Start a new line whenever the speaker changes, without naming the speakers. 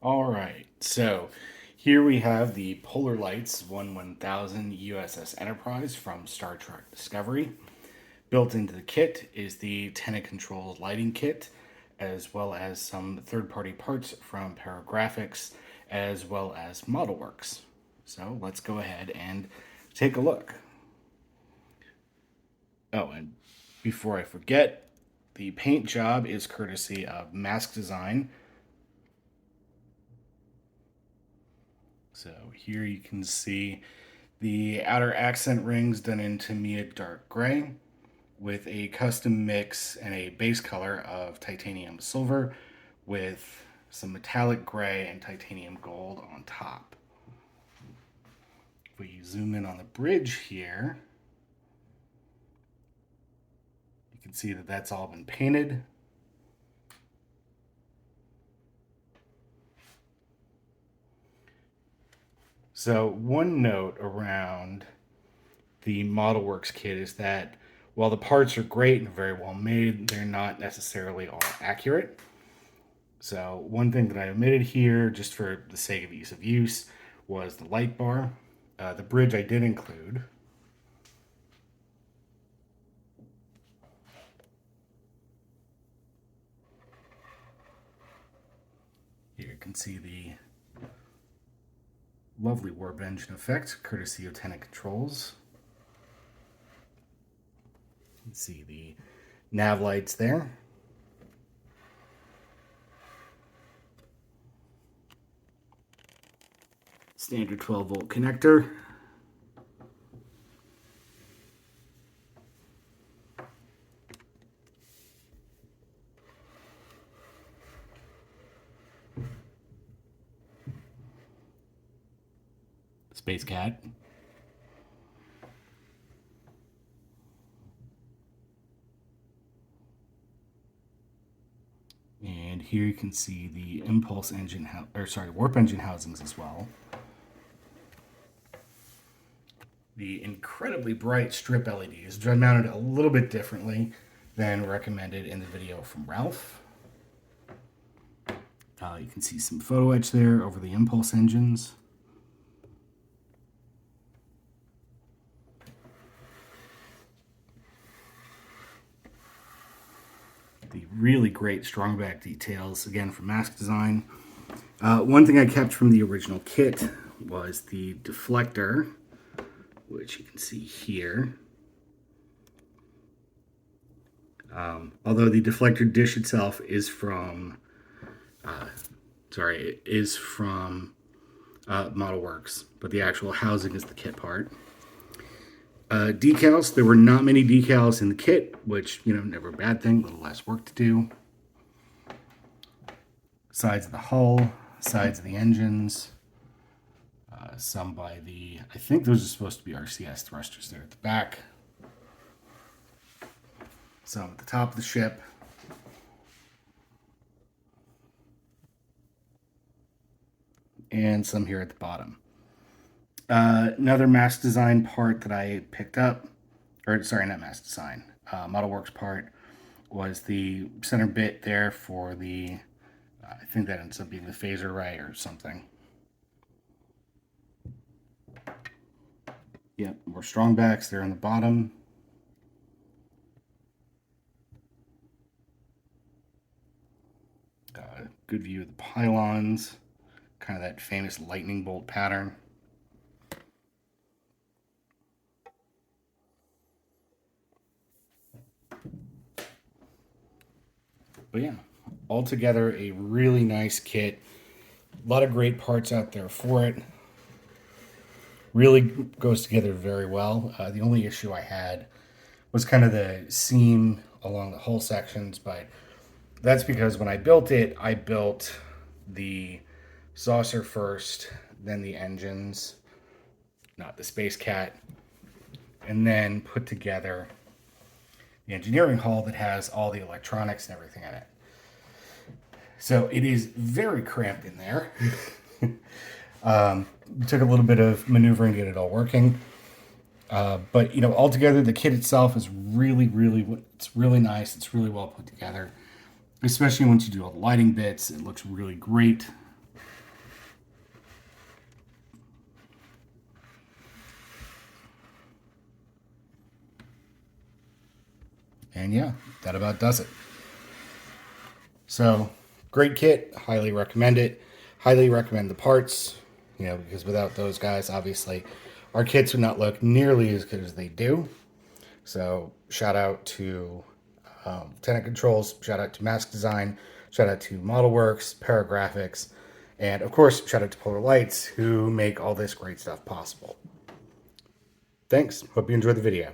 All right, so here we have the Polar Lights 1000 U.S.S. Enterprise from Star Trek Discovery. Built into the kit is the Tenant Controls lighting kit, as well as some third party parts from Paragraphics, as well as ModelWorks. So let's go ahead and take a look. Oh, and before I forget, the paint job is courtesy of Mask Design. So here you can see the outer accent rings done in Tamiya dark gray with a custom mix and a base color of titanium silver with some metallic gray and titanium gold on top. If we zoom in on the bridge here, you can see that that's all been painted. So one note around the ModelWorks kit is that while the parts are great and very well made, they're not necessarily all accurate. So one thing that I omitted here, just for the sake of ease of use, was the light bar. The bridge I did include. Here you can see the lovely warp engine effect, courtesy of Tenant Controls. You can see the nav lights there. Standard 12-volt connector. Space Cat. And here you can see the impulse engine, warp engine housings as well. The incredibly bright strip LEDs, which I mounted a little bit differently than recommended in the video from Ralph. You can see some photo etch there over the impulse engines. The really great strong back details, again from Mask Design. One thing I kept from the original kit was the deflector, which you can see here. Although the deflector dish itself is from, ModelWorks, but the actual housing is the kit part. Decals, there were not many decals in the kit, which, never a bad thing, a little less work to do. Sides of the hull, sides of the engines, some by I think those are supposed to be RCS thrusters there at the back. Some at the top of the ship. And some here at the bottom. Another Mask Design part that I picked up, not Mask Design, ModelWorks part, was the center bit there for the, I think that ends up being the phaser ray or something. Yep, more strong backs there on the bottom. Good view of the pylons, kind of that famous lightning bolt pattern. But yeah, altogether a really nice kit. A lot of great parts out there for it. Really goes together very well. The only issue I had was kind of the seam along the hull sections, but that's because when I built it, I built the saucer first, then the engines, not the Space Cat, and then put together the engineering hull that has all the electronics and everything in it. So it is very cramped in there. Took a little bit of maneuvering to get it all working. But altogether, the kit itself is really nice. It's really well put together, especially once you do all the lighting bits. It looks really great. And yeah, that about does it. So, great kit. Highly recommend it. Highly recommend the parts, because without those guys, obviously, our kits would not look nearly as good as they do. So, shout out to Tenant Controls, shout out to Mask Design, shout out to ModelWorks, Paragraphics, and of course, shout out to Polar Lights, who make all this great stuff possible. Thanks. Hope you enjoyed the video.